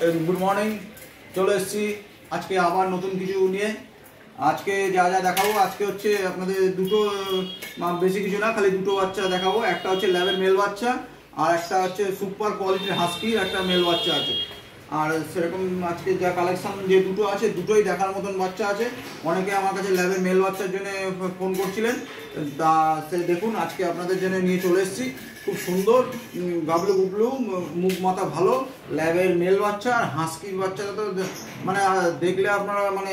Good morning चले एसेছি আজকে আবার নতুন কিছু নিয়ে। আজকে যা যা দেখাবো আজকে হচ্ছে আপনাদের দুটো বেশি কিছু না, খালি দুটো বাচ্চা দেখাবো। একটা হচ্ছে ল্যাবের মেল বাচ্চা আর একটা হচ্ছে সুপার কোয়ালিটির হাস্কির একটা মেল বাচ্চা আছে। আর সেরকম আজকে যা কালেকশন যে দুটো আছে দুটোই দেখার মতন বাচ্চা আছে। অনেকে আমার কাছে ল্যাবের মেল বাচ্চার জন্য ফোন করছিলেন, তা সে দেখুন আজকে আপনাদের জন্য নিয়ে চলে এসেছি। খুব সুন্দর গাবলু গুবলু, মুখ মাথা ভালো ল্যাবের মেল বাচ্চা। আর হাস্কির বাচ্চাটা তো মানে দেখলে আপনারা মানে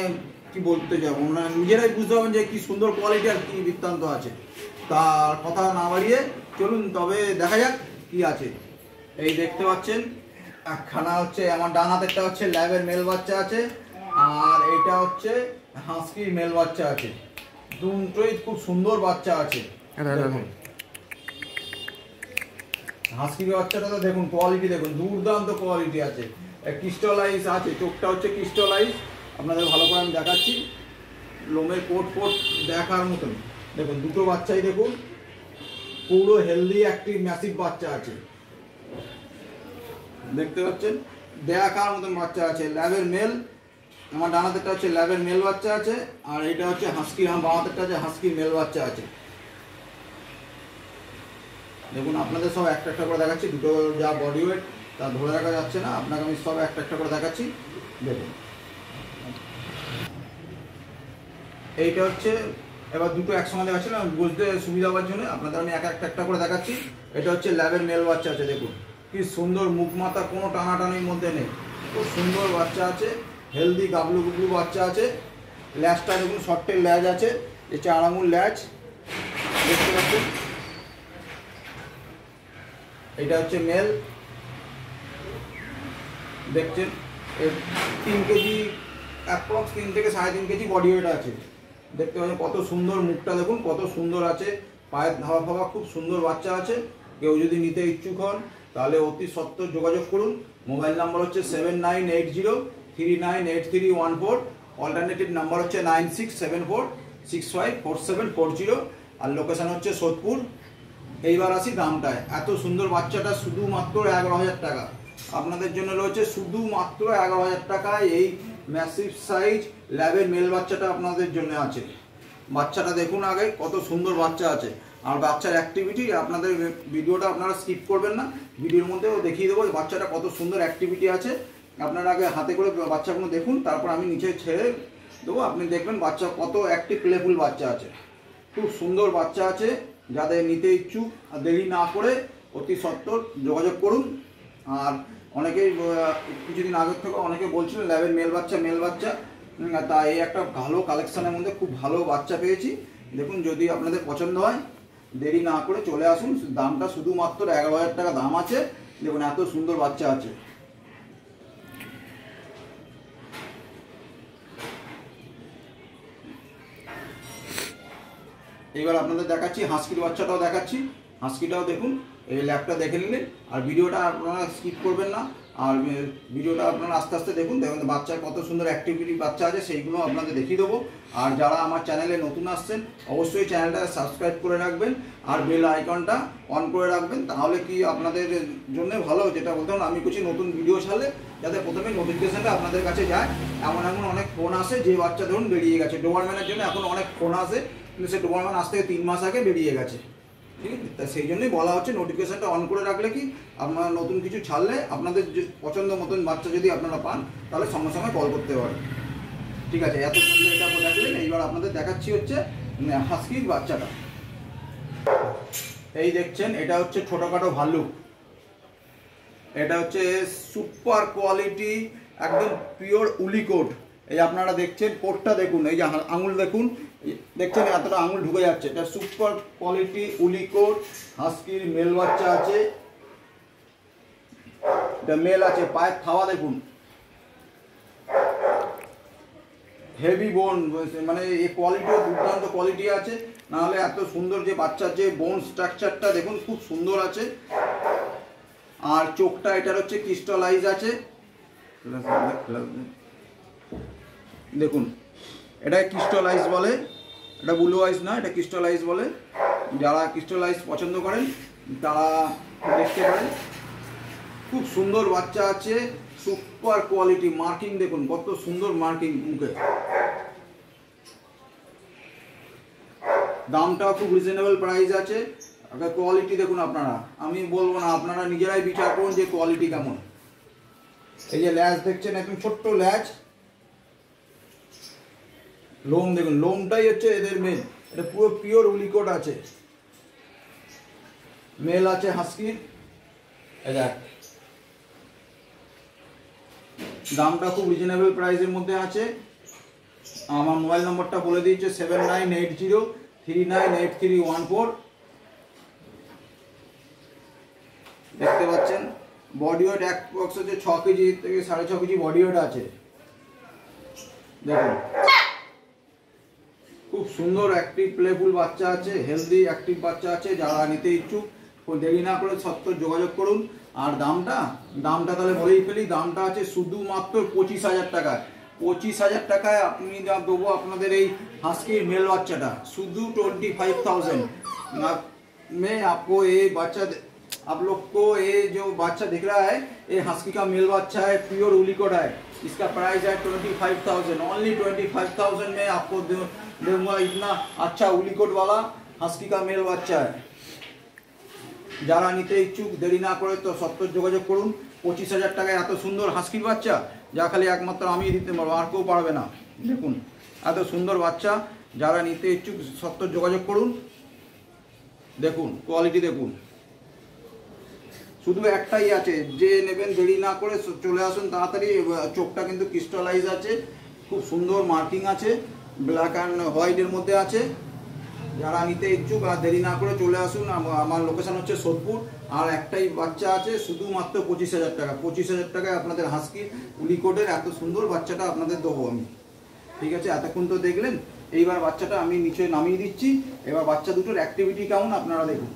কি বলতে যাবো, মানে নিজেরাই বুঝতে পারবেন যে কি সুন্দর কোয়ালিটি আর কি বৃত্তান্ত আছে। তার কথা না বাড়িয়ে চলুন তবে দেখা যাক কি আছে। এই দেখতে পাচ্ছেন একখানা হচ্ছে আমার ডান হাতেরটা হচ্ছে ল্যাবের মেল বাচ্চা আছে, আর এটা হচ্ছে হাস্কির মেল বাচ্চা আছে। দুটোই খুব সুন্দর বাচ্চা আছে। হাস্কির বাচ্চাটা তো দেখুন কোয়ালিটি, দেখুন দুর্দান্ত কোয়ালিটি আছে। ক্রিস্টালাইজ আছে, চোখটা হচ্ছে ক্রিস্টালাইজ। আপনাদের ভালো করে আমি দেখাচ্ছি, লোমের কোট ফোট দেখার মতন। দেখুন দুটো বাচ্চাই দেখুন পুরো হেলদি একটি ম্যাসিভ বাচ্চা আছে, দেখতে পাচ্ছেন দেখার মতন বাচ্চা আছে। ল্যাবের মেল, আমার ডান হাতেরটা হচ্ছে ল্যাবের মেল বাচ্চা আছে, আর এটা হচ্ছে হাস্কির, আমার বাঁ হাতেরটা হচ্ছে হাস্কির মেল বাচ্চা আছে। দেখুন আপনাদের সব একটা একটা করে দেখাচ্ছি, দুটো যা বডি ওয়েট তা ধরে রাখা যাচ্ছে না, আপনাকে আমি সব একটা একটা করে দেখাচ্ছি। দেখুন এইটা হচ্ছে, এবার দুটো একসঙ্গে দেখাচ্ছি না বুঝতে সুবিধা হওয়ার জন্য আপনাদের আমি একটা করে দেখাচ্ছি। এটা হচ্ছে ল্যাবের মেল বাচ্চা আছে, দেখুন কি সুন্দর মুখ মাথা, কোনো টানাটানির মধ্যে নেই, খুব সুন্দর বাচ্চা আছে। হেলদি গাবলু গুবলু বাচ্চা আছে। ল্যাজটা দেখুন শর্টের ল্যাজ আছে, যে 4 আঙুল ল্যাজ দেখতে পাচ্ছেন। এটা হচ্ছে মেল, দেখছেন 3 কেজি অ্যাপ্রক্স, 3 থেকে 3.5 কেজি বডি ওয়েট আছে। দেখতে পাচ্ছেন কত সুন্দর মুখটা, দেখুন কত সুন্দর আছে। পায়ের ধাওয়া ফাওয়া খুব সুন্দর বাচ্চা আছে। কেউ যদি নিতে ইচ্ছুক হন তাহলে অতি সত্বর যোগাযোগ করুন। মোবাইল নাম্বার হচ্ছে 7980398314, অল্টারনেটিভ নাম্বার হচ্ছে 9674654740, আর লোকেশন হচ্ছে সোদপুর। এইবার আসি দামটায়। এত সুন্দর বাচ্চাটা শুধুমাত্র 11,000 টাকা আপনাদের জন্য রয়েছে, শুধুমাত্র 11,000 টাকায় এই ম্যাসিভ সাইজ ল্যাবের মেল বাচ্চাটা আপনাদের জন্য আছে। বাচ্চাটা দেখুন আগে কত সুন্দর বাচ্চা আছে। আর বাচ্চার অ্যাক্টিভিটি আপনাদের ভিডিওটা আপনারা স্কিপ করবেন না, ভিডিওর মধ্যেও দেখিয়ে দেবো বাচ্চাটা কত সুন্দর অ্যাক্টিভিটি আছে। আপনারা আগে হাতে করে বাচ্চাগুলো দেখুন, তারপর আমি নিচে ছেড়ে দেবো, আপনি দেখবেন বাচ্চা কত অ্যাক্টিভ প্লেফুল বাচ্চা আছে। খুব সুন্দর বাচ্চা আছে। যাদের নিতে ইচ্ছুক দেরি না করে অতি সত্বর যোগাযোগ করুন। আর অনেকেই কিছুদিন আগের থেকে অনেকে বলছিলেন ল্যাবের মেল বাচ্চা, তাই এই একটা ভালো কালেকশানের মধ্যে খুব ভালো বাচ্চা পেয়েছি। দেখুন যদি আপনাদের পছন্দ হয় দেরি না করে চলে আসুন। দামটা শুধুমাত্র 11,000 টাকা দাম আছে। দেখুন এত সুন্দর বাচ্চা আছে। এবার আপনাদের দেখাচ্ছি হাস্কির বাচ্চাটাও দেখাচ্ছি। হাস্কিটাও দেখুন, এই ল্যাবটা দেখে নিলেন। আর ভিডিওটা আপনারা স্কিপ করবেন না, আর ভিডিওটা আপনারা আস্তে আস্তে দেখুন। দেখুন বাচ্চার কত সুন্দর অ্যাক্টিভিটি বাচ্চা আছে, সেইগুলো আপনাদের দেখিয়ে দেবো। আর যারা আমার চ্যানেলে নতুন আসছেন অবশ্যই চ্যানেলটা সাবস্ক্রাইব করে রাখবেন আর বেল আইকনটা অন করে রাখবেন, তাহলে কি আপনাদের জন্য ভালো। যেটা বলতে হবে আমি কিছু নতুন ভিডিও ছাড়লে যাতে প্রথমে নোটিফিকেশানটা আপনাদের কাছে যায়। এমন অনেক ফোন আসে যে বাচ্চা ধরুন বেরিয়ে গেছে, ডোবারম্যানের জন্য এখন অনেক ফোন আসে, কিন্তু সে ডোবারম্যান আজ থেকে 3 মাস আগে বেরিয়ে গেছে, ঠিক আছে। তা সেই জন্যই বলা হচ্ছে নোটিফিকেশানটা অন করে রাখলে কি আপনারা নতুন কিছু ছাড়লে আপনাদের পছন্দ মতন বাচ্চা যদি আপনারা পান তাহলে সঙ্গে সঙ্গে কল করতে পারেন, ঠিক আছে। এত সুন্দর এটা দেখলেন। এইবার আপনাদের দেখাচ্ছি হচ্ছে হাস্কির বাচ্চাটা। এই দেখছেন এটা হচ্ছে ছোটোখাটো ভাল্লুক। এটা হচ্ছে সুপার কোয়ালিটি একদম পিওর উলি কোট। এই আপনারা দেখছেন কোটটা দেখুন, এই যে আঙুল দেখুন, দেখছেন এতটা আঙুল ঢুকে যাচ্ছে। এটা সুপার কোয়ালিটি উলি কোট। হাস্কির মেল বাচ্চা আছে, এটা মেল আছে। পায়ের থাওয়া দেখুন, হেভি বোন, মানে এই কোয়ালিটিও দুর্দান্ত কোয়ালিটি আছে। নাহলে এত সুন্দর যে বাচ্চার যে বোন স্ট্রাকচারটা দেখুন খুব সুন্দর আছে। আর চোখটা এটার হচ্ছে ক্রিস্টালাইজ আছে, দেখুন এটা ক্রিস্টালাইজ বলে, এটা ব্লু আইস না, এটা ক্রিস্টালাইজ বলে। যারা ক্রিস্টালাইজ পছন্দ করেন তারা দেখতে পারেন। খুব সুন্দর বাচ্চা আছে, সুপার কোয়ালিটি। মার্কিং দেখুন কত সুন্দর মার্কিং মুখে। দামটাও খুব রিজনেবল প্রাইস আছে। কোয়ালিটি দেখুন আপনারা, আমি বলবো না, আপনারা নিজেরাই বিচার করুন যে কোয়ালিটি কেমন। এই যে ল্যাজ দেখছেন, একদম ছোট্ট ল্যাজ। লোম দেখুন, লোমটাই হচ্ছে এদের মেল। এটা পুরো পিওর উলিকোট আছে। মেল আছে হাস্কির। দামটা খুব রিজনেবল প্রাইসের মধ্যে আছে। আমার মোবাইল নম্বরটা বলে দিয়েছে 7980398314। দেখতে পাচ্ছেন বডি ওয়েট এক বক্স হচ্ছে 6 কেজি থেকে 6.5 কেজি বডি ওয়েট আছে। দেখুন খুব সুন্দর অ্যাক্টিভ প্লেফুল বাচ্চা আছে, হেলদি অ্যাক্টিভ বাচ্চা আছে। যারা নিতে ইচ্ছুক দেরি না করে সত্তর যোগাযোগ করুন। আর দামটা তাহলে বলেই ফেলি, দামটা আছে শুধুমাত্র 25,000 টাকায়। 25,000 টাকায় আপনি যা দেবো আপনাদের এই হাস্কির मेल बच्चा शुद्ध 25,000 में आपको ये बच्चा, आप लोग को ये जो बच्चा दिख रहा है ये हस्की का मेल बच्चा है, प्योर उलिकोट है। इसका प्राइस है 25,000, ओनली 25,000 में आपको दूंगा। इतना अच्छा उलिकोट वाला हस्की का मेल बच्चा है। যারা নিতে ইচ্ছুক দেরি না করে তো সত্তর যোগাযোগ করুন। 25,000 টাকায় এত সুন্দর হাস্কির বাচ্চা যা খালি একমাত্র আমি দিতে পারবো, আর কেউ পারবে না। দেখুন এত সুন্দর বাচ্চা, যারা নিতে ইচ্ছুক সত্তর যোগাযোগ করুন। দেখুন কোয়ালিটি দেখুন, শুধু একটাই আছে, যে নেবেন দেরি না করে চলে আসুন তাড়াতাড়ি। চোখটা কিন্তু ক্রিস্টালাইজ আছে, খুব সুন্দর মার্কিং আছে, ব্ল্যাক অ্যান্ড হোয়াইটের মধ্যে আছে। যারা নিতে ইচ্ছুক আর দেরি না করে চলে আসুন। আমার লোকেশন হচ্ছে সোদপুর। আর একটাই বাচ্চা আছে শুধুমাত্র 25,000 টাকা। 25,000 টাকায় আপনাদের হাস্কি উলিকোটের এত সুন্দর বাচ্চাটা আপনাদের দেবো আমি। ঠিক আছে, এতক্ষণ তো দেখলেন, এইবার বাচ্চাটা আমি নিচে নামিয়ে দিচ্ছি। এবার বাচ্চা দুটোর অ্যাক্টিভিটি কেমন আপনারা দেখুন।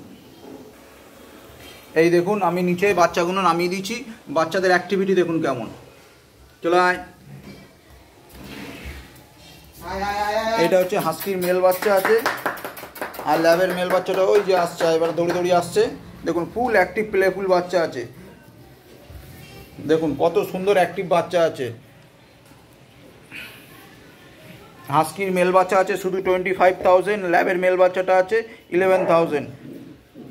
এই দেখুন আমি নিচে বাচ্চাগুলো নামিয়ে দিচ্ছি, বাচ্চাদের অ্যাক্টিভিটি দেখুন কেমন। চলে আয়। এটা হচ্ছে হাস্কির মেল বাচ্চা আছে, আর ল্যাবের মেল বাচ্চাটা ওই যে আসছে, এবার দৌড়িয়ে আসছে। দেখুন ফুল অ্যাক্টিভ প্লেফুল বাচ্চা আছে। দেখুন কত সুন্দর অ্যাক্টিভ বাচ্চা আছে। হাস্কির মেল বাচ্চা আছে শুধু 25,000, ল্যাবের মেল বাচ্চাটা আছে 11,000।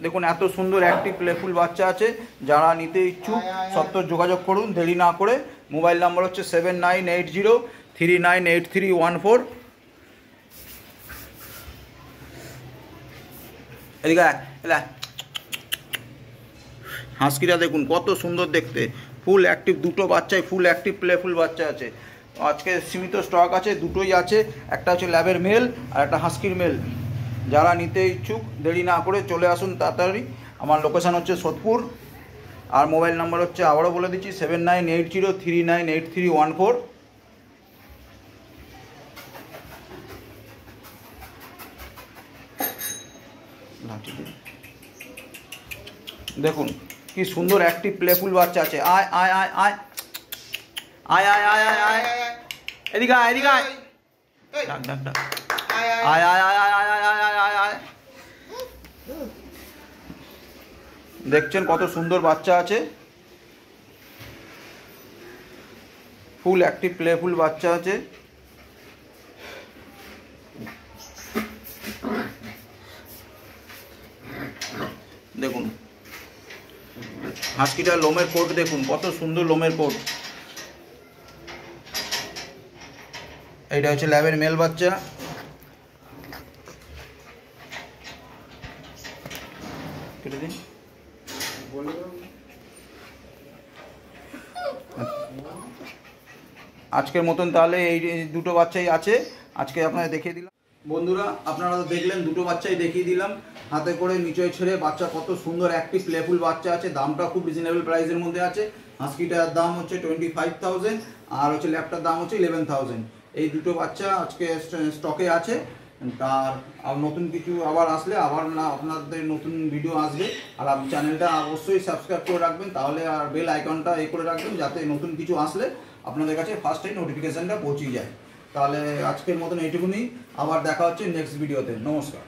দেখুন এত সুন্দর অ্যাক্টিভ প্লেফুল বাচ্চা আছে। যারা নিতে ইচ্ছুক সত্তর যোগাযোগ করুন দেরি না করে। মোবাইল নাম্বার হচ্ছে 7980398314। এদিকে হাস্কিটা দেখুন কত সুন্দর দেখতে, ফুল অ্যাক্টিভ। দুটো বাচ্চাই ফুল অ্যাক্টিভ প্লেফুল বাচ্চা আছে। আজকে সীমিত স্টক আছে, দুটোই আছে। একটা হচ্ছে ল্যাবের মেল আর একটা হাস্কির মেল। যারা নিতে ইচ্ছুক দেরি না করে চলে আসুন তাড়াতাড়ি। আমার লোকেশান হচ্ছে সোদপুর। আর মোবাইল নাম্বার হচ্ছে আবারও বলে দিচ্ছি 7980398314। দেখুন কি সুন্দর অ্যাক্টিভ প্লেফুল বাচ্চা আছে। আয় আয় আয় আয় আয় আয় আয় আয় আয় এদিকে আয়, এদিকে আয়, ডাক ডাক ডাক, আয় আয় আয় আয় আয় আয় আয় আয় আয়। দেখছেন কত সুন্দর বাচ্চা আছে, ফুল অ্যাক্টিভ প্লেফুল বাচ্চা আছে। দেখুন হাস্কিটার লোমের কোট দেখুন কত সুন্দর লোমের কোট। এইটা হচ্ছে ল্যাবের মেল বাচ্চা। কেটে দিন। আজকের মতন তাহলে এই দুটো বাচ্চাই আছে, আজকে আপনাদের দেখিয়ে দিলাম। বন্ধুরা আপনারা তো দেখলেন, দুটো বাচ্চাই দেখিয়ে দিলাম হাতে করে নিচে ছেড়ে। বাচ্চা কত সুন্দর অ্যাক্টিভ প্লেফুল বাচ্চা আছে। দামটা খুব রিজনেবল প্রাইসের মধ্যে আছে। হাস্কিটার দাম হচ্ছে 25,000 আর হচ্ছে ল্যাপটার দাম হচ্ছে 11,000। এই দুটো বাচ্চা আজকে স্টকে আছে। আর নতুন কিছু আবার আসলে আবার না আপনাদের নতুন ভিডিও আসবে। আর আপনি চ্যানেলটা অবশ্যই সাবস্ক্রাইব করে রাখবেন, তাহলে আর বেল আইকনটা করে রাখবেন যাতে নতুন কিছু আসলে আপনাদের কাছে ফার্স্ট টাইম নোটিফিকেশানটা পৌঁছে যায়। তাহলে আজকের মতন এইটুকুনি, আবার দেখা হচ্ছে নেক্সট ভিডিওতে। নমস্কার।